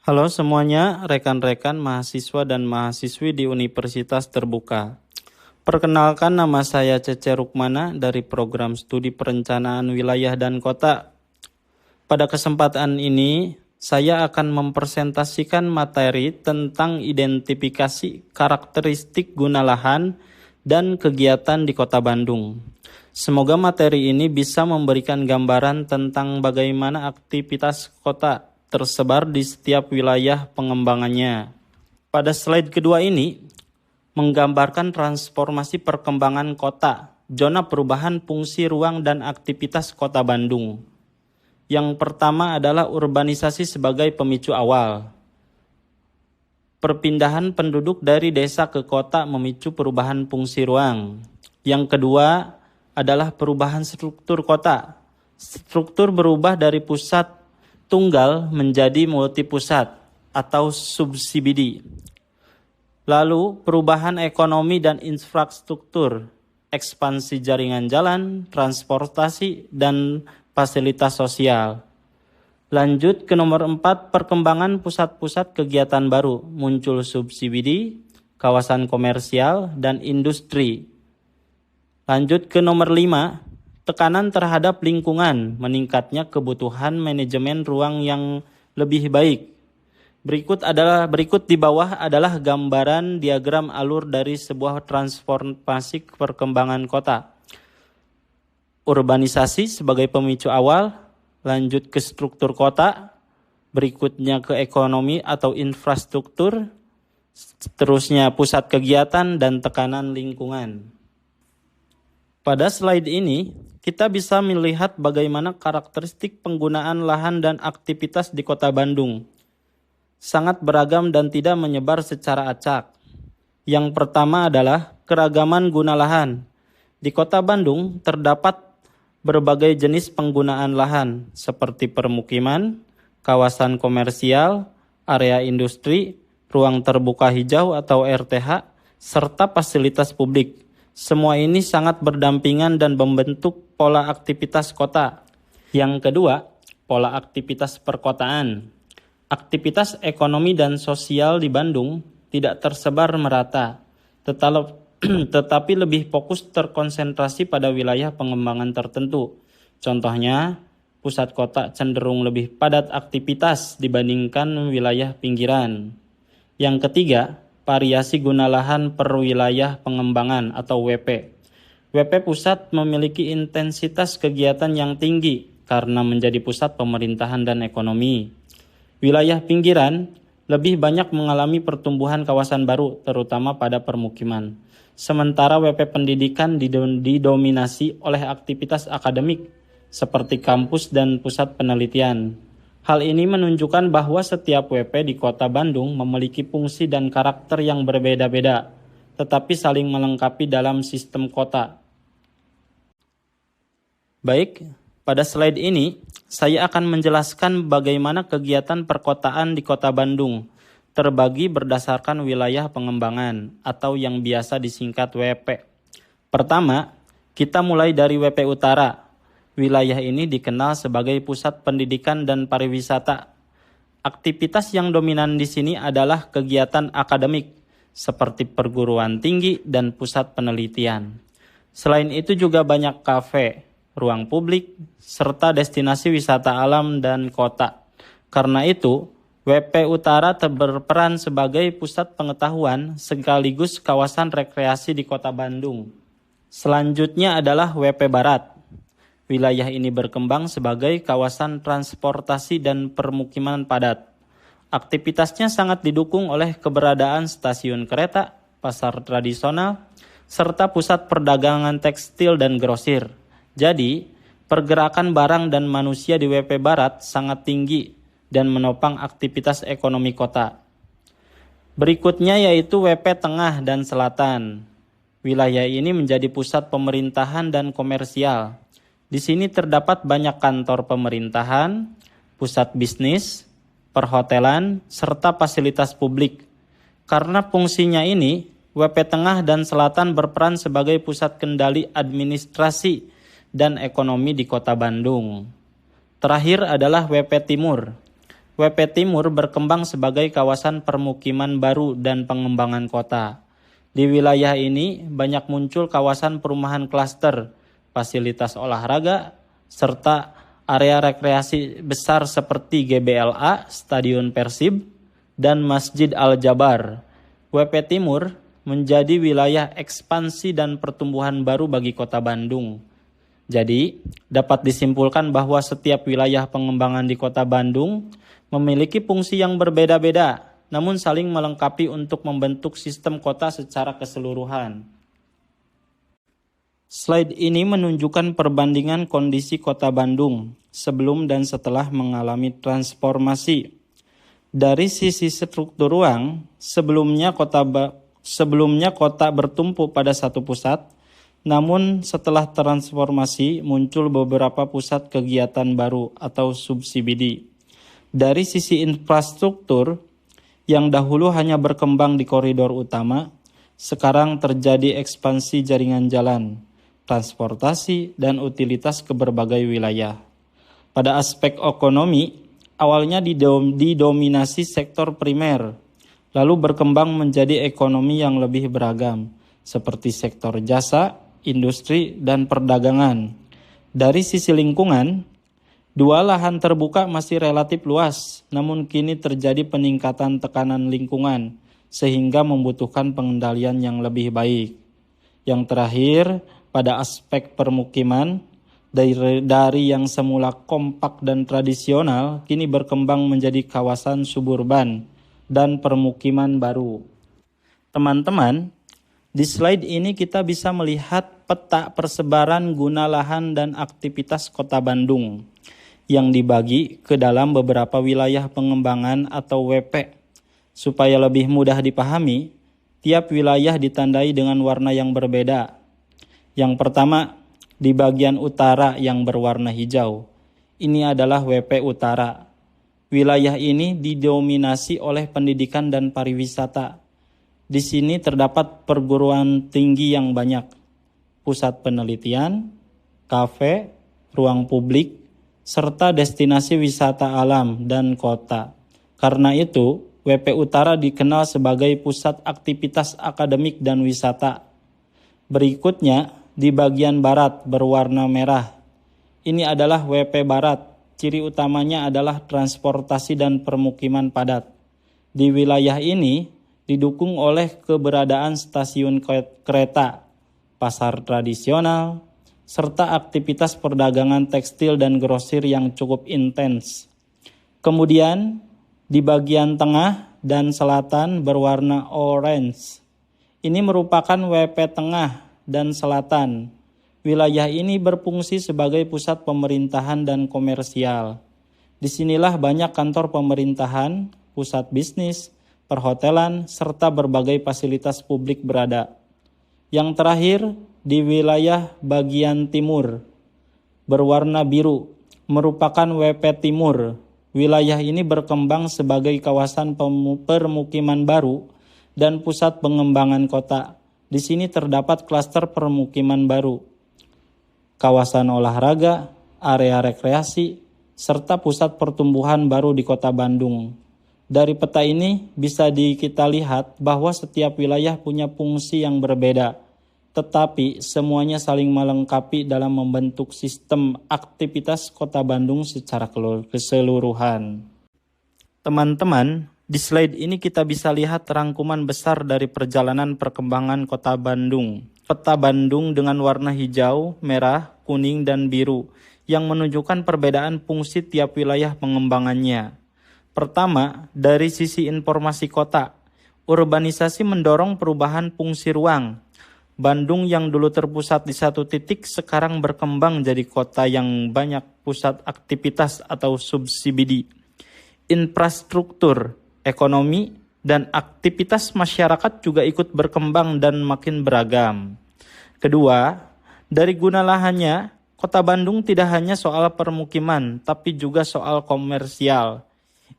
Halo semuanya, rekan-rekan mahasiswa dan mahasiswi di Universitas Terbuka. Perkenalkan, nama saya Cece Rukmana dari Program Studi Perencanaan Wilayah dan Kota. Pada kesempatan ini, saya akan mempresentasikan materi tentang identifikasi karakteristik guna lahan dan kegiatan di Kota Bandung. Semoga materi ini bisa memberikan gambaran tentang bagaimana aktivitas kota tersebar di setiap wilayah pengembangannya. Pada slide kedua ini, menggambarkan transformasi perkembangan kota, zona perubahan fungsi ruang dan aktivitas Kota Bandung. Yang pertama adalah urbanisasi sebagai pemicu awal. Perpindahan penduduk dari desa ke kota memicu perubahan fungsi ruang. Yang kedua adalah perubahan struktur kota. Struktur berubah dari pusat tunggal menjadi multipusat atau subsidi. Lalu perubahan ekonomi dan infrastruktur, ekspansi jaringan jalan, transportasi, dan fasilitas sosial. Lanjut ke nomor 4, perkembangan pusat-pusat kegiatan baru, muncul subsidi, kawasan komersial, dan industri. Lanjut ke nomor 5, tekanan terhadap lingkungan, meningkatnya kebutuhan manajemen ruang yang lebih baik. Berikut di bawah adalah gambaran diagram alur dari sebuah transformasi perkembangan kota. Urbanisasi sebagai pemicu awal, lanjut ke struktur kota, berikutnya ke ekonomi atau infrastruktur, seterusnya pusat kegiatan dan tekanan lingkungan. Pada slide ini, kita bisa melihat bagaimana karakteristik penggunaan lahan dan aktivitas di Kota Bandung. Sangat beragam dan tidak menyebar secara acak. Yang pertama adalah keragaman guna lahan. Di Kota Bandung terdapat berbagai jenis penggunaan lahan seperti permukiman, kawasan komersial, area industri, ruang terbuka hijau atau RTH, serta fasilitas publik. Semua ini sangat berdampingan dan membentuk pola aktivitas kota. Yang kedua, pola aktivitas perkotaan. Aktivitas ekonomi dan sosial di Bandung tidak tersebar merata, tetapi lebih fokus terkonsentrasi pada wilayah pengembangan tertentu. Contohnya, pusat kota cenderung lebih padat aktivitas dibandingkan wilayah pinggiran. Yang ketiga, variasi guna lahan per wilayah pengembangan atau WP. WP pusat memiliki intensitas kegiatan yang tinggi karena menjadi pusat pemerintahan dan ekonomi. Wilayah pinggiran lebih banyak mengalami pertumbuhan kawasan baru, terutama pada permukiman. Sementara WP pendidikan didominasi oleh aktivitas akademik seperti kampus dan pusat penelitian. Hal ini menunjukkan bahwa setiap WP di Kota Bandung memiliki fungsi dan karakter yang berbeda-beda, tetapi saling melengkapi dalam sistem kota. Baik, pada slide ini saya akan menjelaskan bagaimana kegiatan perkotaan di Kota Bandung terbagi berdasarkan wilayah pengembangan atau yang biasa disingkat WP. Pertama, kita mulai dari WP Utara. Wilayah ini dikenal sebagai pusat pendidikan dan pariwisata. Aktivitas yang dominan di sini adalah kegiatan akademik seperti perguruan tinggi dan pusat penelitian. Selain itu juga banyak kafe, ruang publik, serta destinasi wisata alam dan kota. Karena itu, WP Utara berperan sebagai pusat pengetahuan sekaligus kawasan rekreasi di Kota Bandung. Selanjutnya adalah WP Barat. Wilayah ini berkembang sebagai kawasan transportasi dan permukiman padat. Aktivitasnya sangat didukung oleh keberadaan stasiun kereta, pasar tradisional, serta pusat perdagangan tekstil dan grosir. Jadi, pergerakan barang dan manusia di WP Barat sangat tinggi dan menopang aktivitas ekonomi kota. Berikutnya yaitu WP Tengah dan Selatan. Wilayah ini menjadi pusat pemerintahan dan komersial. Di sini terdapat banyak kantor pemerintahan, pusat bisnis, perhotelan, serta fasilitas publik. Karena fungsinya ini, WP Tengah dan Selatan berperan sebagai pusat kendali administrasi dan ekonomi di Kota Bandung. Terakhir adalah WP Timur. WP Timur berkembang sebagai kawasan permukiman baru dan pengembangan kota. Di wilayah ini banyak muncul kawasan perumahan klaster, fasilitas olahraga, serta area rekreasi besar seperti GBLA, Stadion Persib, dan Masjid Al-Jabar. WP Timur menjadi wilayah ekspansi dan pertumbuhan baru bagi kota Bandung. Jadi, dapat disimpulkan bahwa setiap wilayah pengembangan di kota Bandung memiliki fungsi yang berbeda-beda, namun saling melengkapi untuk membentuk sistem kota secara keseluruhan. Slide ini menunjukkan perbandingan kondisi kota Bandung sebelum dan setelah mengalami transformasi. Dari sisi struktur ruang, sebelumnya kota bertumpu pada satu pusat, namun setelah transformasi muncul beberapa pusat kegiatan baru atau sub-CBD. Dari sisi infrastruktur, yang dahulu hanya berkembang di koridor utama, sekarang terjadi ekspansi jaringan jalan, transportasi, dan utilitas ke berbagai wilayah. Pada aspek ekonomi, awalnya didominasi sektor primer, lalu berkembang menjadi ekonomi yang lebih beragam, seperti sektor jasa, industri, dan perdagangan. Dari sisi lingkungan, dua lahan terbuka masih relatif luas, namun kini terjadi peningkatan tekanan lingkungan, sehingga membutuhkan pengendalian yang lebih baik. Yang terakhir, pada aspek permukiman, dari yang semula kompak dan tradisional, kini berkembang menjadi kawasan suburban dan permukiman baru. Teman-teman, di slide ini kita bisa melihat peta persebaran guna lahan dan aktivitas kota Bandung yang dibagi ke dalam beberapa wilayah pengembangan atau WP. Supaya lebih mudah dipahami, tiap wilayah ditandai dengan warna yang berbeda. Yang pertama, di bagian utara yang berwarna hijau. Ini adalah WP Utara. Wilayah ini didominasi oleh pendidikan dan pariwisata. Di sini terdapat perguruan tinggi yang banyak, pusat penelitian, kafe, ruang publik, serta destinasi wisata alam dan kota. Karena itu, WP Utara dikenal sebagai pusat aktivitas akademik dan wisata. Berikutnya, di bagian barat berwarna merah. Ini adalah WP Barat. Ciri utamanya adalah transportasi dan permukiman padat. Di wilayah ini, didukung oleh keberadaan stasiun kereta, pasar tradisional, serta aktivitas perdagangan tekstil dan grosir yang cukup intens. Kemudian, di bagian tengah dan selatan berwarna orange. Ini merupakan WP Tengah dan Selatan. Wilayah ini berfungsi sebagai pusat pemerintahan dan komersial. Disinilah banyak kantor pemerintahan, pusat bisnis, perhotelan, serta berbagai fasilitas publik berada. Yang terakhir, di wilayah bagian timur, berwarna biru, merupakan WP Timur. Wilayah ini berkembang sebagai kawasan permukiman baru dan pusat pengembangan kota. Di sini terdapat klaster permukiman baru, kawasan olahraga, area rekreasi, serta pusat pertumbuhan baru di kota Bandung. Dari peta ini bisa kita lihat bahwa setiap wilayah punya fungsi yang berbeda, tetapi semuanya saling melengkapi dalam membentuk sistem aktivitas kota Bandung secara keseluruhan. Teman-teman, di slide ini kita bisa lihat rangkuman besar dari perjalanan perkembangan kota Bandung. Peta Bandung dengan warna hijau, merah, kuning, dan biru yang menunjukkan perbedaan fungsi tiap wilayah pengembangannya. Pertama, dari sisi informasi kota, urbanisasi mendorong perubahan fungsi ruang. Bandung yang dulu terpusat di satu titik sekarang berkembang jadi kota yang banyak pusat aktivitas atau sub-CBD. Infrastruktur, ekonomi, dan aktivitas masyarakat juga ikut berkembang dan makin beragam. Kedua, dari guna lahannya, kota Bandung tidak hanya soal permukiman, tapi juga soal komersial.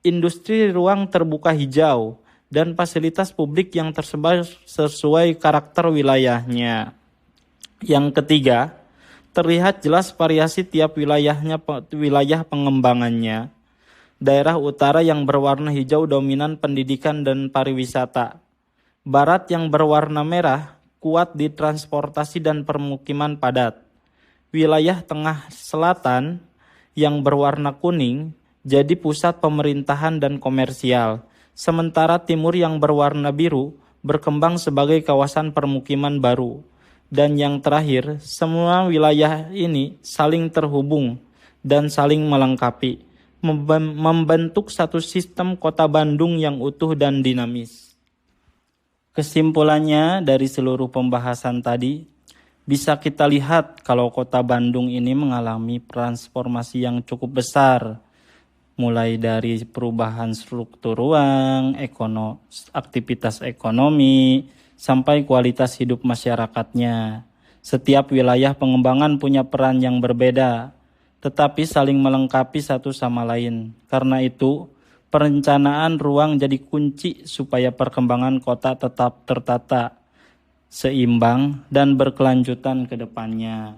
Industri ruang terbuka hijau, dan fasilitas publik yang tersebar sesuai karakter wilayahnya. Yang ketiga, terlihat jelas variasi tiap wilayah pengembangannya. Daerah utara yang berwarna hijau dominan pendidikan dan pariwisata. Barat yang berwarna merah kuat di transportasi dan permukiman padat. Wilayah tengah selatan yang berwarna kuning jadi pusat pemerintahan dan komersial. Sementara timur yang berwarna biru berkembang sebagai kawasan permukiman baru. Dan yang terakhir, semua wilayah ini saling terhubung dan saling melengkapi, membentuk satu sistem kota Bandung yang utuh dan dinamis. Kesimpulannya dari seluruh pembahasan tadi, bisa kita lihat kalau kota Bandung ini mengalami transformasi yang cukup besar, mulai dari perubahan struktur ruang, aktivitas ekonomi, sampai kualitas hidup masyarakatnya. Setiap wilayah pengembangan punya peran yang berbeda, tetapi saling melengkapi satu sama lain. Karena itu, perencanaan ruang jadi kunci supaya perkembangan kota tetap tertata, seimbang, dan berkelanjutan ke depannya.